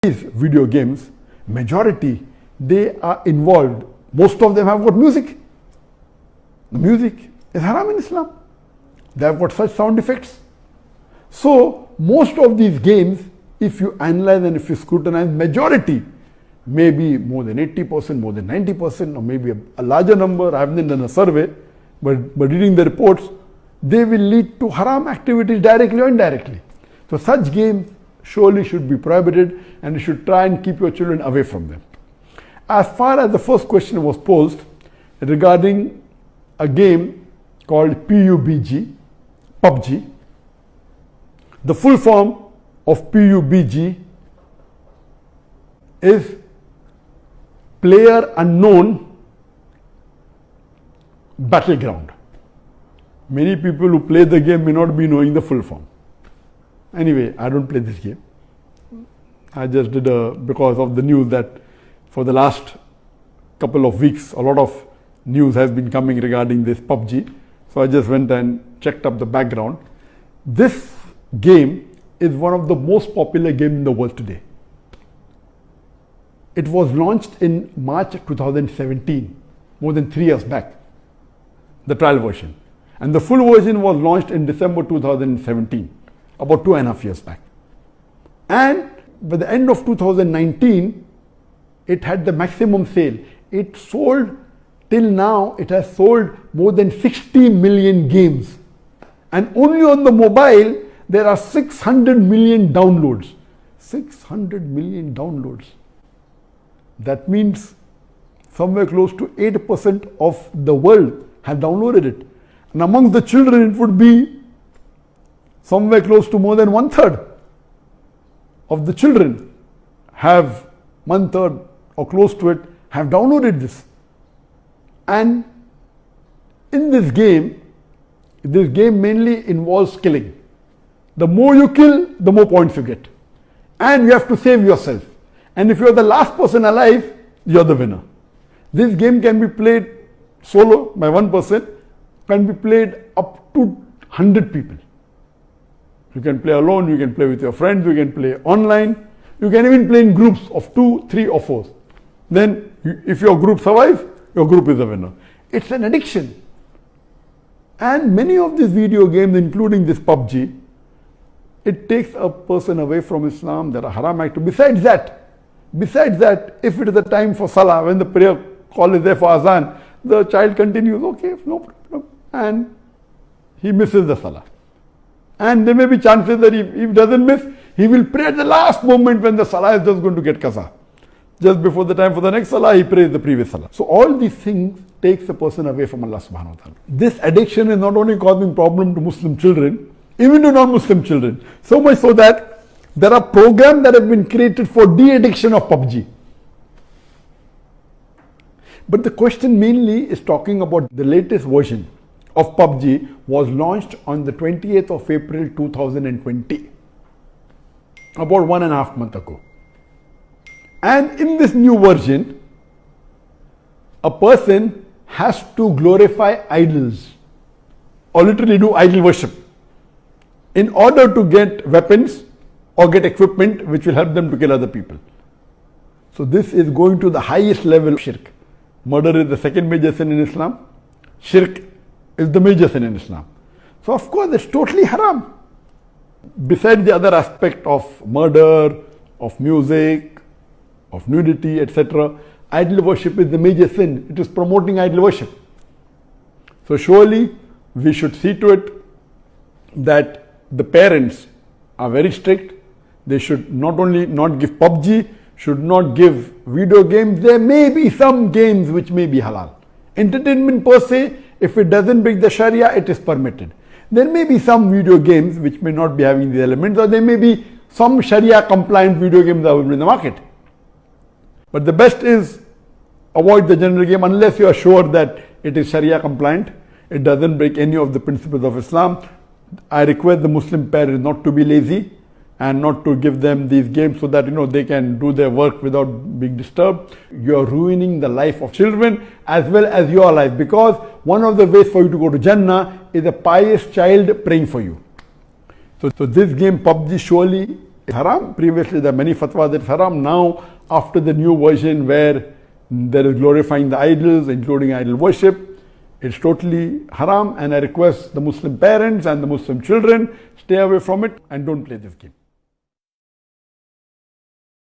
these video games, majority, they are involved. Most of them have got music. Music is haram in Islam. They have got such sound effects. So most of these games, if you analyze and if you scrutinize, majority, maybe more than 80%, more than 90%, or maybe a larger number, I haven't done a survey, but reading the reports, they will lead to haram activities directly or indirectly. So such games surely should be prohibited, and you should try and keep your children away from them. As far as the first question was posed regarding a game called PUBG, the full form of PUBG is Player Unknown Battleground. Many people who play the game may not be knowing the full form. Anyway, I don't play this game. I just did because of the news that for the last couple of weeks, a lot of news has been coming regarding this PUBG. So I just went and checked up the background. This game is one of the most popular games in the world today. It was launched in March 2017, more than 3 years back, the trial version. And the full version was launched in December 2017, about 2.5 years back. And by the end of 2019, it had the maximum sale. It sold, till now, it has sold more than 60 million games. And only on the mobile, there are 600 million downloads. 600 million downloads. That means somewhere close to 8% of the world have downloaded it. And among the children, it would be somewhere close to more than 1/3 of the children have 1/3 or close to it have downloaded this. And in this game mainly involves killing. The more you kill, the more points you get. And you have to save yourself. And if you're the last person alive, you're the winner. This game can be played solo by one person, can be played up to 100 people. You can play alone, you can play with your friends, you can play online, you can even play in groups of 2, 3 or 4. Then if your group survives, your group is the winner. It's an addiction. And many of these video games, including this PUBG, it takes a person away from Islam. There are haram activities. Besides that, if it is the time for Salah, when the prayer call is there for Azan, the child continues, okay, no problem, and he misses the Salah. And there may be chances that if he doesn't miss, he will pray at the last moment when the Salah is just going to get qaza. Just before the time for the next Salah, he prays the previous Salah. So all these things takes a person away from Allah subhanahu wa ta'ala. This addiction is not only causing problem to Muslim children, even to non-Muslim children. So much so that there are programs that have been created for de-addiction of PUBG. But the question mainly is talking about the latest version of PUBG was launched on the 28th of April 2020, about 1.5 months ago. And in this new version, a person has to glorify idols or literally do idol worship in order to get weapons or get equipment which will help them to kill other people. So this is going to the highest level of shirk. Murder is the second major sin in Islam. Shirk is the major sin in Islam. So of course it's totally haram. Besides the other aspect of murder, of music, of nudity, etc., idol worship is the major sin. It is promoting idol worship. So surely we should see to it that the parents are very strict. They should not only not give PUBG, should not give video games. There may be some games which may be halal. Entertainment per se, if it doesn't break the Sharia, it is permitted. There may be some video games which may not be having the elements, or there may be some Sharia compliant video games available in the market. But the best is avoid the general game unless you are sure that it is Sharia compliant. It doesn't break any of the principles of Islam. I request the Muslim parents not to be lazy and not to give them these games so that they can do their work without being disturbed. You are ruining the life of children as well as your life, because one of the ways for you to go to Jannah is a pious child praying for you. So this game PUBG surely It's haram. Previously there are many fatwas that it's haram. Now after the new version where there is glorifying the idols, including idol worship, it's totally haram, and I request the Muslim parents and the Muslim children, stay away from it and don't play this game.